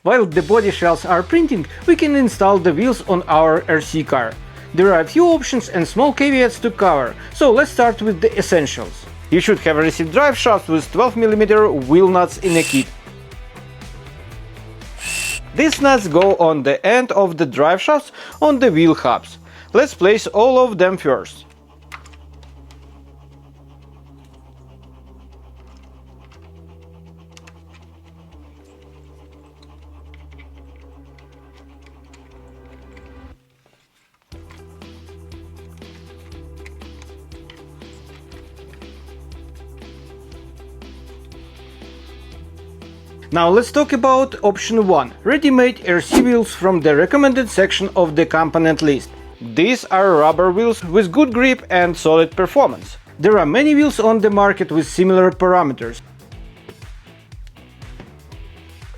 While the body shells are printing, we can install the wheels on our RC car. There are a few options and small caveats to cover, so let's start with the essentials. You should have received drive shafts with 12mm wheel nuts in a kit. These nuts go on the end of the drive shafts on the wheel hubs. Let's place all of them first. Now let's talk about option 1, ready-made RC wheels from the recommended section of the component list. These are rubber wheels with good grip and solid performance. There are many wheels on the market with similar parameters,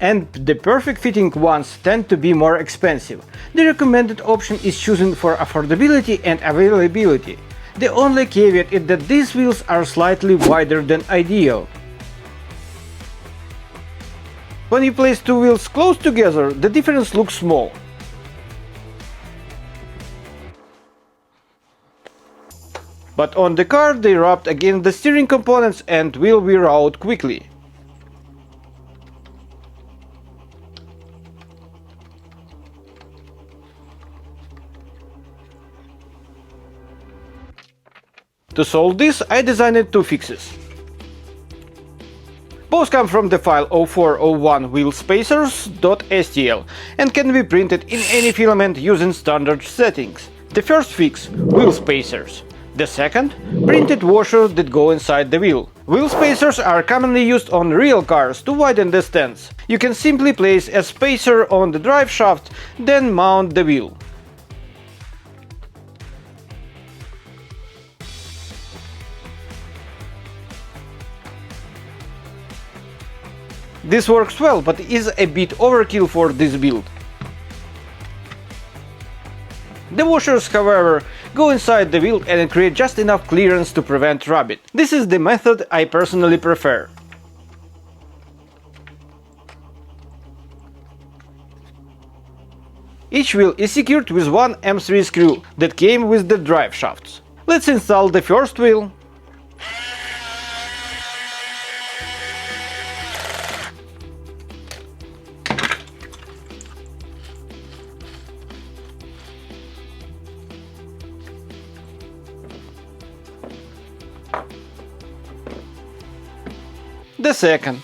and the perfect fitting ones tend to be more expensive. The recommended option is chosen for affordability and availability. The only caveat is that these wheels are slightly wider than ideal. When you place two wheels close together, the difference looks small. But on the car, they rubbed against the steering components and will wear out quickly. To solve this, I designed two fixes. Both come from the file 0401 wheelspacers.stl and can be printed in any filament using standard settings. The first fix, wheel spacers. The second, printed washers that go inside the wheel. Wheel spacers are commonly used on real cars to widen the stance. You can simply place a spacer on the drive shaft, then mount the wheel. This works well, but is a bit overkill for this build. The washers, however, go inside the wheel and create just enough clearance to prevent rubbing. This is the method I personally prefer. Each wheel is secured with one M3 screw that came with the drive shafts. Let's install the first wheel. The second.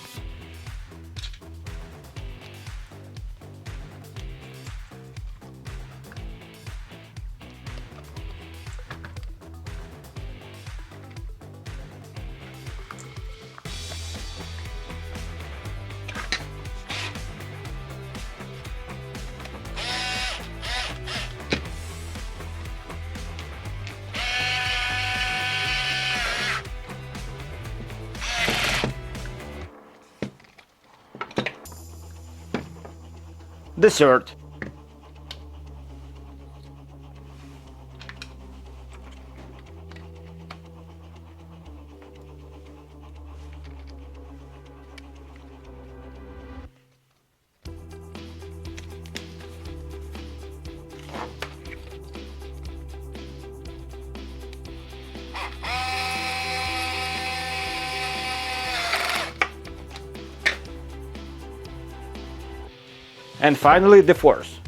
The third. And finally the fourth.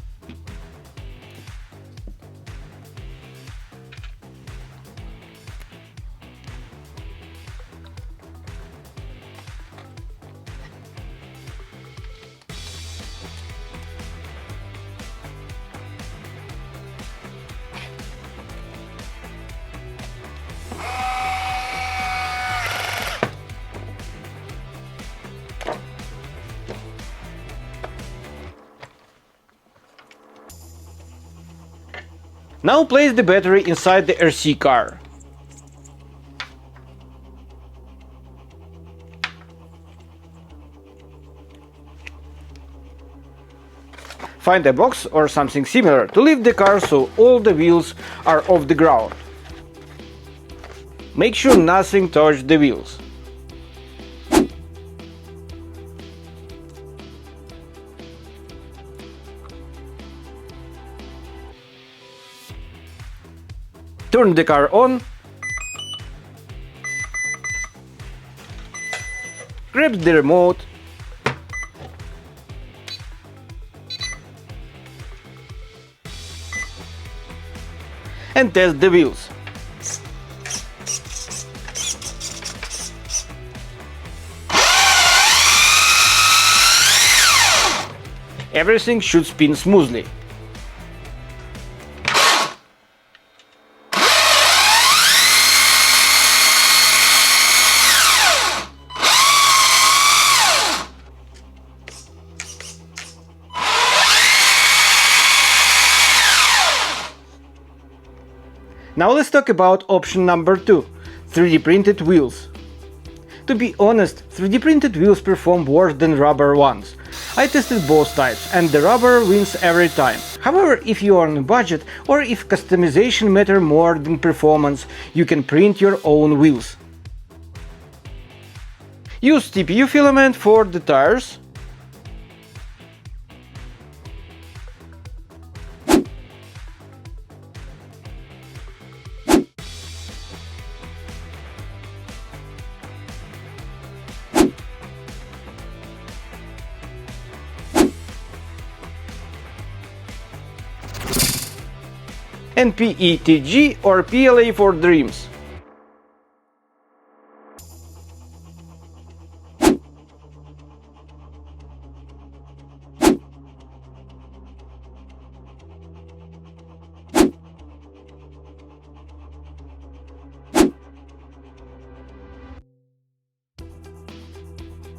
Now place the battery inside the RC car. Find a box or something similar to lift the car so all the wheels are off the ground. Make sure nothing touches the wheels. Turn the car on. Grab the remote. And test the wheels. Everything should spin smoothly. Now let's talk about option number 2, 3D printed wheels. To be honest, 3D printed wheels perform worse than rubber ones. I tested both types and the rubber wins every time. However, if you are on a budget or if customization matters more than performance, you can print your own wheels. Use TPU filament for the tires. And PETG or PLA for the rims.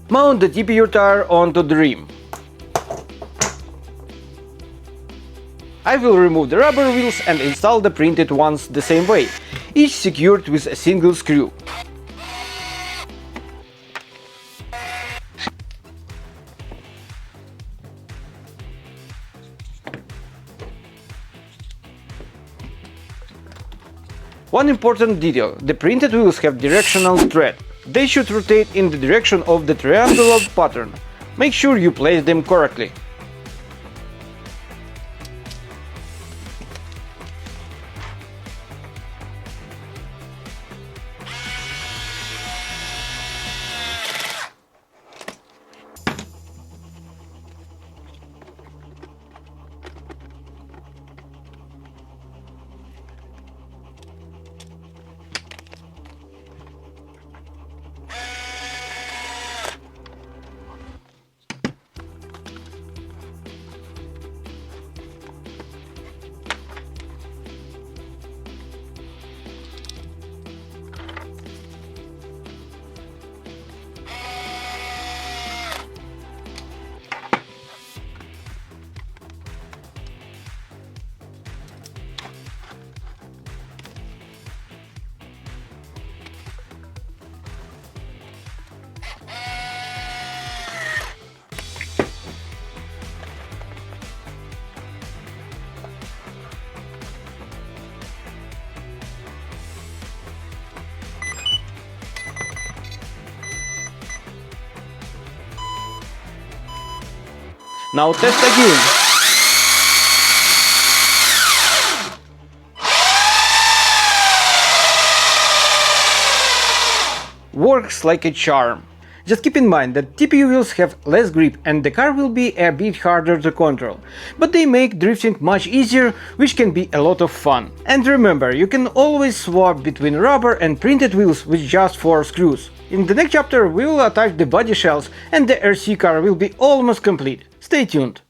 Mount the TPU tire onto the rim. I will remove the rubber wheels and install the printed ones the same way, each secured with a single screw. One important detail: the printed wheels have directional tread. They should rotate in the direction of the triangular pattern. Make sure you place them correctly. Now test again. Works like a charm. Just keep in mind that TPU wheels have less grip and the car will be a bit harder to control, but they make drifting much easier, which can be a lot of fun. And remember, you can always swap between rubber and printed wheels with just 4 screws. In the next chapter we will attach the body shells and the RC car will be almost complete. Stay tuned!